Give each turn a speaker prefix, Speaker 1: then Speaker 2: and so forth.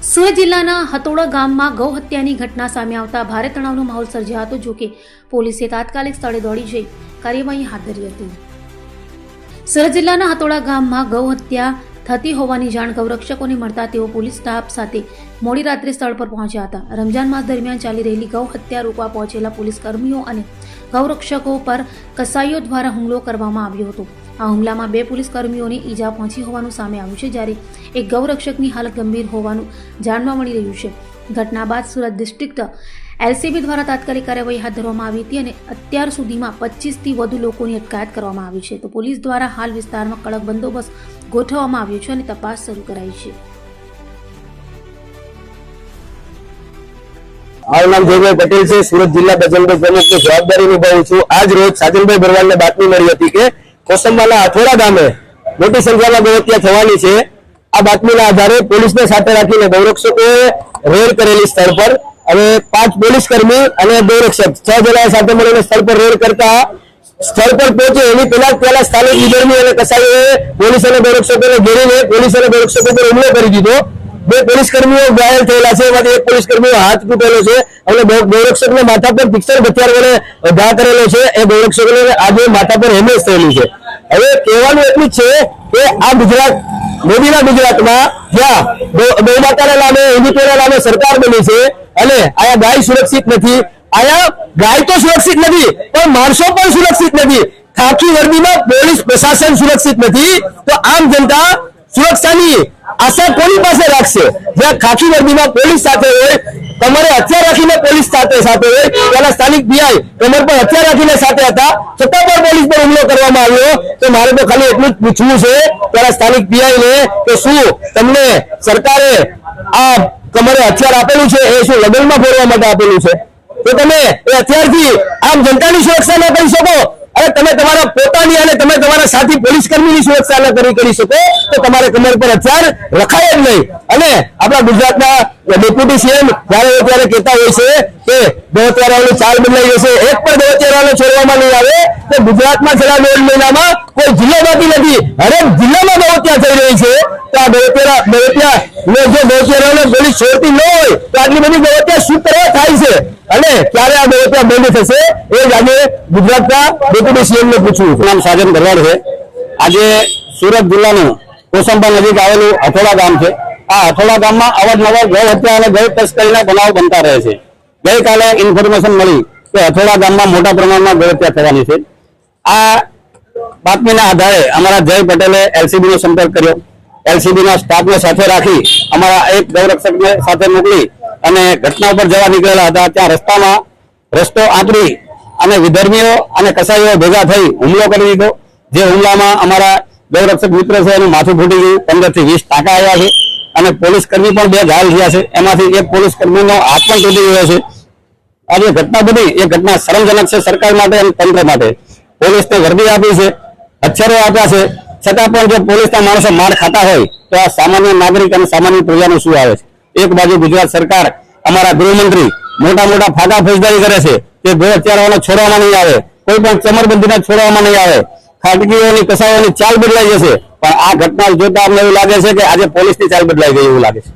Speaker 1: સુરત જિલ્લાના હતોડા ગામમાં ગૌ હત્યાની ઘટના સામે આવતા ભારે તણાવનો માહોલ સર્જાયો હતો, જો કે પોલીસે તાત્કાલિક સ્થળે દોડી જઈ કાર્યવાહી હાથ ધરી હતી. સુરત જિલ્લાના હતોડા ગામમાં ગૌ હત્યા થતી હોવાની જાણ ગૌરક્ષકોને મળતા તેઓ પોલીસ સ્ટાફ સાથે મોડી રાત્રે સ્થળ પર પહોંચ્યા હતા. રમજાન માસ દરમિયાન ચાલી રહેલી ગૌ હત્યા રોકવા પહોંચેલા પોલીસ કર્મીઓ અને ગૌરક્ષકો પર કસાઈઓ દ્વારા હુમલો કરવામાં આવ્યો હતો. આ હુમલામાં 2 પોલીસ કર્મીઓને ઈજા પહોંચી હોવાનું સામે આવ્યું છે, જ્યારે એક ગૌરક્ષકની હાલત ગંભીર હોવાનું જાણવા મળી રહ્યું છે. ઘટના બાદ સુરત ડિસ્ટ્રિક્ટ એલસીબી દ્વારા તાત્કાલિક કાર્યવાહી હાથ ધરવામાં આવી હતી અને અત્યાર સુધીમાં 25થી વધુ લોકોની અટકાયત કરવામાં આવી છે. તો પોલીસ દ્વારા હાલ વિસ્તારમાં કડક બંદોબસ્ત ગોઠવવામાં આવ્યો છે અને તપાસ શરૂ કરાઈ છે.
Speaker 2: મારું નામ જયભાઈ પટેલ છે. સુરત જિલ્લા બજરંગ પ્રમુખની જવાબદારી નિભાવું છું. આજ રોજ સાજનભાઈ ભરવાડને બાતમી મળી હતી કે કોસંબાના હથોડા ગામે મોટી સંખ્યામાં ગૌ હત્યા થવાની છે. આ બાતમીના આધારે પોલીસને સાથે રાખીને ગૌરક્ષકોએ રેડ કરેલી સ્થળ પર અને 5 પોલીસ કર્મી અને ગૌરક્ષક 6 જણાએ સાથે મળીને સ્થળ પર રેડ કરતા સ્થળ પર પહોંચે એની પહેલા સ્થાનિક વિધર્મી અને કસાઈઓએ પોલીસ અને ગૌરક્ષકોને ઘેરીને પોલીસ અને ગૌરક્ષકો પર હુમલો કરી દીધો. 2 પોલીસ કર્મીઓ ઘાયલ થયેલા છે, એમાંથી 1 પોલીસ કર્મીનો હાથ તૂટેલો છે અને ગૌરક્ષકને માથા પર પિક્ચર હથિયાર વડે ઘા કરેલો છે. એ ગૌરક્ષકોને આજે માથા પર હેમેજ થયેલી છે. હવે કહેવાનું એટલું જ છે કે આ ગુજરાત મોદીના ગુજરાતમાં જ્યાં ગૌ માતાના નામે હિન્દુત્વના નામે સરકાર બની છે અને આયા ગાય સુરક્ષિત નથી, આયા ગાય તો સુરક્ષિત નથી પણ માણસો પણ સુરક્ષિત નથી. ખાખી વર્દીમાં પોલીસ પ્રશાસન સુરક્ષિત નથી, તો આમ જનતા સુરક્ષાની આશા કોની પાસે રાખશે? જ્યાં ખાખી વર્દીમાં પોલીસ સાથે હોય, કમરે હથિયાર રાખીને પોલીસ સાથે હોય, ત્યાંના સ્થાનિક પીઆઈ કમર પર હથિયાર રાખીને સાથે હતા, છતાં પણ પોલીસ પર હુમલો કરવામાં આવ્યો. તો મારે તો ખાલી એટલું જ પૂછવું છે ત્યાંના સ્થાનિક પીઆઈને કે શું તમને સરકારે આ કમરે હથિયાર આપેલું છે એ શું લગ્નમાં ફોડવા માટે આપેલું છે? તો તમે એ હથિયારથી આમ જનતાની સુરક્ષા ન કરી શકો અને તમે તમારા પોતાની અને તમે તમારા સાથી પોલીસ કર્મીની સુરક્ષા ન કરી શકો તો તમારે કમર પર હથિયાર રખાય જ નહીં. અને આપણા ગુજરાતના ડેપ્યુટી સીએમ ત્યારે કહેતા હોય છે કે ગૌહત્યારાઓની ચાલ બદલાઈ જશે, એક પણ ગૌહત્યારાઓને છોડવામાં નહીં આવે. તો ગુજરાતમાં છેલ્લા 1.5 મહિનામાં કોઈ જિલ્લો બાકી નથી, હરેક જિલ્લામાં ગૌહત્યા થઈ રહી છે. તો આ ગૌહત્યારાઓને પોલીસ છોડતી ન હોય તો આટલી બધી ગૌહત્યા શું કરવા થાય છે અને ક્યારે આ ગૌહત્યા બંધ થશે એ જ આજે ગુજરાતના ડેપ્યુટી સીએમ ને પૂછવું. નામ સાજન ભરવાડ છે. આજે સુરત જિલ્લાનું કોસંબા નજીક આવેલું હથોડા ગામ છે. આ હથોડા ગામમાં અવારનવાર ગૌ હત્યા અને ગૌ તસ્કરીના બનાવ બનતા રહે છે. ગઈકાલે ઇન્ફોર્મેશન મળી કે હથોડા ગામમાં મોટા પ્રમાણમાં ગૌ હત્યા થવાની છે. આ બાતમીના આધારે અમારા જય પટેલે એલસીબી નો સંપર્ક કર્યો. એલસીબી ના સ્ટાફને સાથે રાખી અમારા એક ગૌરક્ષકને સાથે મોકલી અને ઘટના ઉપર જવા નીકળેલા હતા. ત્યાં રસ્તામાં રસ્તો આંતરી અને વિધર્મીઓ અને કસાઈઓ ભેગા થઈ હુમલો કરી દીધો. જે હુમલામાં અમારા ગૌરક્ષક મિત્ર છે એનું માથું ફૂટી ગયું, 15 થી 20 ટાંકા આવ્યા છે અને પોલીસ કર્મી પણ 2 ઘાયલ થયા છે. એમાંથી એક પોલીસ કર્મીનો હાથ પણ તૂટી ગયો છે. આ જે ઘટના બની એ ઘટના શરમજનક છે સરકાર માટે અને તંત્ર માટે. પોલીસને વર્દી આપી છે, હથિયારો આપ્યા છે, છતાં પણ જો પોલીસના માણસો માર ખાતા હોય તો આ સામાન્ય નાગરિક અને સામાન્ય પ્રજાનું શું આવે છે? એક બાજુ ગુજરાત સરકાર અમારા ગૃહમંત્રી મોટા ફાટા ફોજદારી કરે છે કે ગૌ હત્યારાઓને છોડવામાં નહીં આવે, કોઈ પણ ચમરબંધીને છોડવામાં નહીં આવે, ખાટકીઓની કસાઈઓની ચાલ બદલાઈ જશે. પણ આ ઘટના જોતા અમને એવું લાગે છે કે આજે પોલીસની ચાલ બદલાઈ ગઈ એવું લાગે છે.